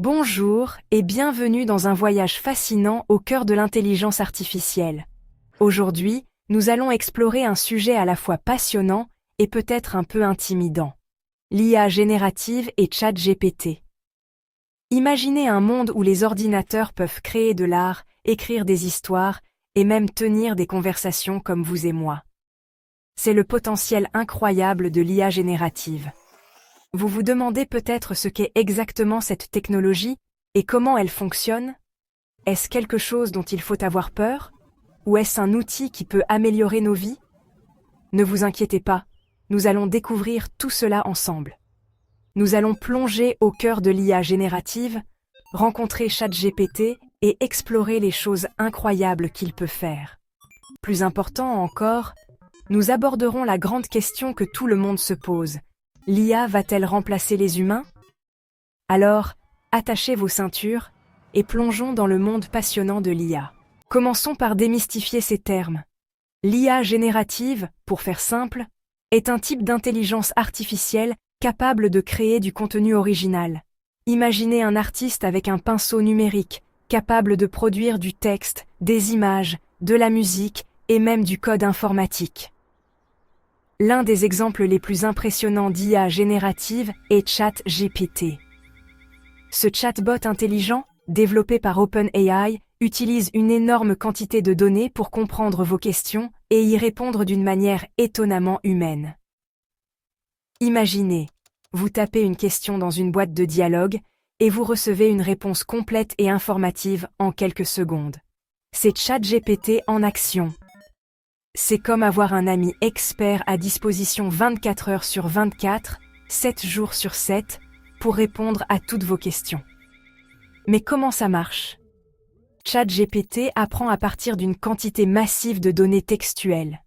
Bonjour et bienvenue dans un voyage fascinant au cœur de l'intelligence artificielle. Aujourd'hui, nous allons explorer un sujet à la fois passionnant et peut-être un peu intimidant. L'IA générative et ChatGPT. Imaginez un monde où les ordinateurs peuvent créer de l'art, écrire des histoires et même tenir des conversations comme vous et moi. C'est le potentiel incroyable de l'IA générative. Vous vous demandez peut-être ce qu'est exactement cette technologie et comment elle fonctionne? Est-ce quelque chose dont il faut avoir peur? Ou est-ce un outil qui peut améliorer nos vies? Ne vous inquiétez pas, nous allons découvrir tout cela ensemble. Nous allons plonger au cœur de l'IA générative, rencontrer ChatGPT et explorer les choses incroyables qu'il peut faire. Plus important encore, nous aborderons la grande question que tout le monde se pose. L'IA va-t-elle remplacer les humains? Alors, attachez vos ceintures et plongeons dans le monde passionnant de l'IA. Commençons par démystifier ces termes. L'IA générative, pour faire simple, est un type d'intelligence artificielle capable de créer du contenu original. Imaginez un artiste avec un pinceau numérique, capable de produire du texte, des images, de la musique et même du code informatique. L'un des exemples les plus impressionnants d'IA générative est ChatGPT. Ce chatbot intelligent, développé par OpenAI, utilise une énorme quantité de données pour comprendre vos questions et y répondre d'une manière étonnamment humaine. Imaginez, vous tapez une question dans une boîte de dialogue et vous recevez une réponse complète et informative en quelques secondes. C'est ChatGPT en action. C'est comme avoir un ami expert à disposition 24 heures sur 24, 7 jours sur 7, pour répondre à toutes vos questions. Mais comment ça marche? ChatGPT apprend à partir d'une quantité massive de données textuelles.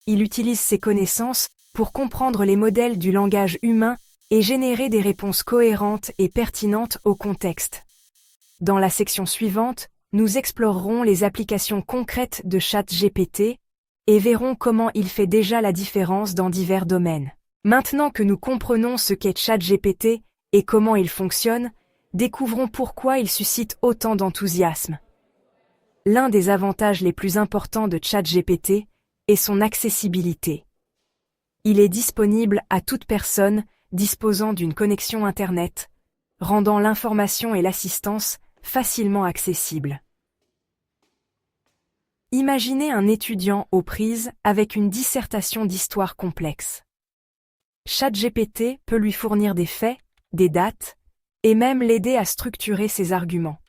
Il utilise ses connaissances pour comprendre les modèles du langage humain et générer des réponses cohérentes et pertinentes au contexte. Dans la section suivante, nous explorerons les applications concrètes de ChatGPT et verrons comment il fait déjà la différence dans divers domaines. Maintenant que nous comprenons ce qu'est ChatGPT et comment il fonctionne, découvrons pourquoi il suscite autant d'enthousiasme. L'un des avantages les plus importants de ChatGPT est son accessibilité. Il est disponible à toute personne disposant d'une connexion Internet, rendant l'information et l'assistance facilement accessibles. Imaginez un étudiant aux prises avec une dissertation d'histoire complexe. ChatGPT peut lui fournir des faits, des dates, et même l'aider à structurer ses arguments.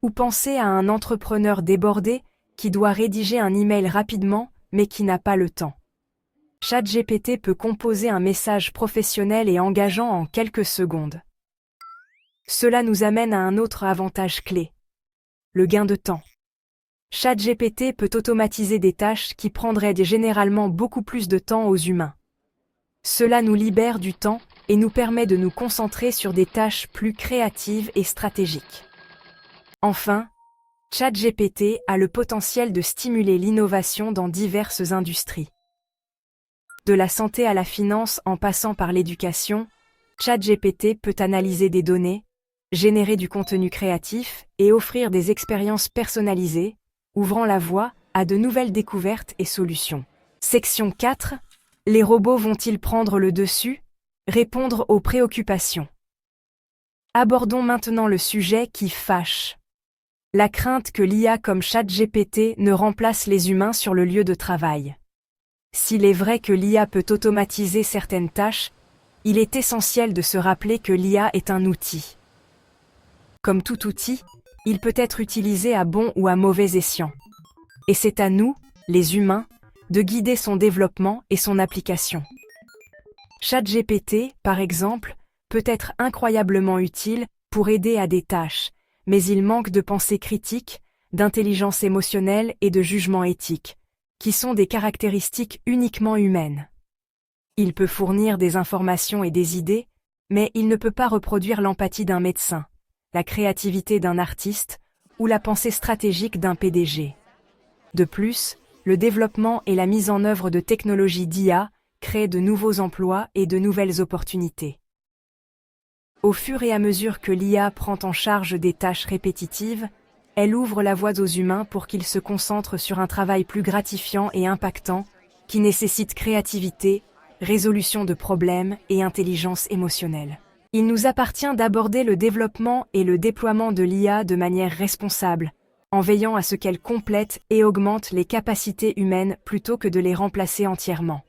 Ou pensez à un entrepreneur débordé qui doit rédiger un email rapidement mais qui n'a pas le temps. ChatGPT peut composer un message professionnel et engageant en quelques secondes. Cela nous amène à un autre avantage clé, le gain de temps. ChatGPT peut automatiser des tâches qui prendraient généralement beaucoup plus de temps aux humains. Cela nous libère du temps et nous permet de nous concentrer sur des tâches plus créatives et stratégiques. Enfin, ChatGPT a le potentiel de stimuler l'innovation dans diverses industries. De la santé à la finance en passant par l'éducation, ChatGPT peut analyser des données, générer du contenu créatif et offrir des expériences personnalisées, ouvrant la voie à de nouvelles découvertes et solutions. Section 4. Les robots vont-ils prendre le dessus? Répondre aux préoccupations. Abordons maintenant le sujet qui fâche. La crainte que l'IA comme ChatGPT ne remplace les humains sur le lieu de travail. S'il est vrai que l'IA peut automatiser certaines tâches, il est essentiel de se rappeler que l'IA est un outil. Comme tout outil, il peut être utilisé à bon ou à mauvais escient. Et c'est à nous, les humains, de guider son développement et son application. ChatGPT, par exemple, peut être incroyablement utile pour aider à des tâches, mais il manque de pensée critique, d'intelligence émotionnelle et de jugement éthique, qui sont des caractéristiques uniquement humaines. Il peut fournir des informations et des idées, mais il ne peut pas reproduire l'empathie d'un médecin, la créativité d'un artiste ou la pensée stratégique d'un PDG. De plus, le développement et la mise en œuvre de technologies d'IA créent de nouveaux emplois et de nouvelles opportunités. Au fur et à mesure que l'IA prend en charge des tâches répétitives, elle ouvre la voie aux humains pour qu'ils se concentrent sur un travail plus gratifiant et impactant, qui nécessite créativité, résolution de problèmes et intelligence émotionnelle. Il nous appartient d'aborder le développement et le déploiement de l'IA de manière responsable, en veillant à ce qu'elle complète et augmente les capacités humaines plutôt que de les remplacer entièrement.